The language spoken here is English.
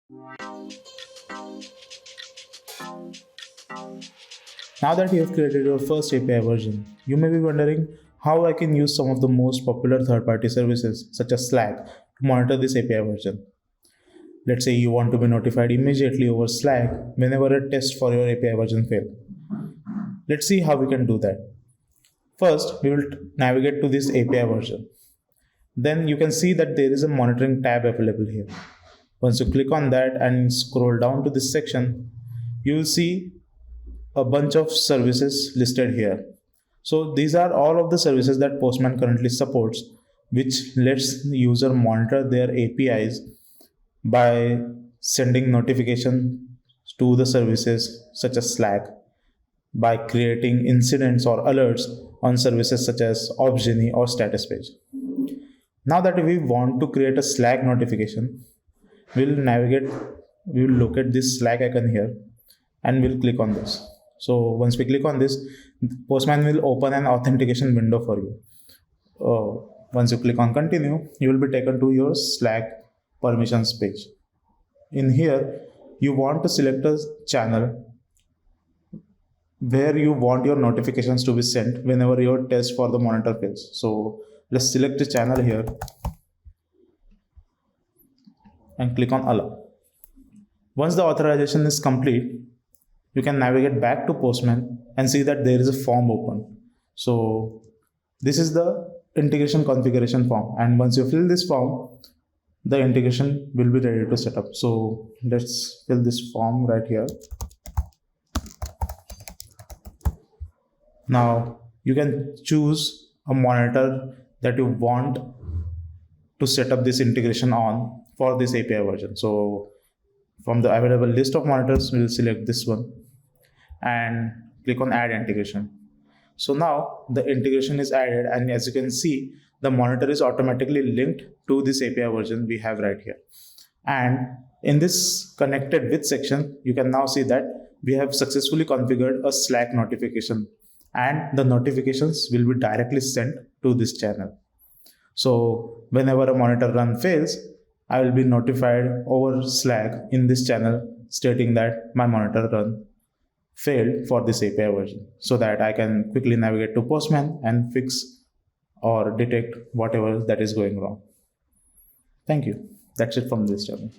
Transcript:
Now that you have created your first API version, you may be wondering how I can use some of the most popular third-party services such as Slack to monitor this API version. Let's say you want to be notified immediately over Slack whenever a test for your API version fails. Let's see how we can do that. First, we will navigate to this API version. Then you can see that there is a monitoring tab available here. Once you click on that and scroll down to this section, you will see a bunch of services listed here. So these are all of the services that Postman currently supports, which lets the user monitor their APIs by sending notifications to the services such as Slack, by creating incidents or alerts on services such as Observability or status page. Now that we want to create a Slack notification, we'll locate this Slack icon here and we'll click on this. So once we click on this, Postman will open an authentication window for you. Once you click on continue, you will be taken to your Slack permissions page. In here, you want to select a channel where you want your notifications to be sent whenever your test for the monitor fails. So let's select the channel here and click on allow. Once the authorization is complete, you can navigate back to Postman and see that there is a form open. So this is the integration configuration form, and once you fill this form, the integration will be ready to set up. So let's fill this form right here. Now you can choose a monitor that you want to set up this integration on for this API version. So from the available list of monitors, we'll select this one and click on add integration. So now the integration is added, and as you can see, the monitor is automatically linked to this API version we have right here. And in this connected with section, you can now see that we have successfully configured a Slack notification, and the notifications will be directly sent to this channel. So whenever a monitor run fails, I will be notified over Slack in this channel stating that my monitor run failed for this API version, so that I can quickly navigate to Postman and fix or detect whatever that is going wrong. Thank you. That's it from this channel.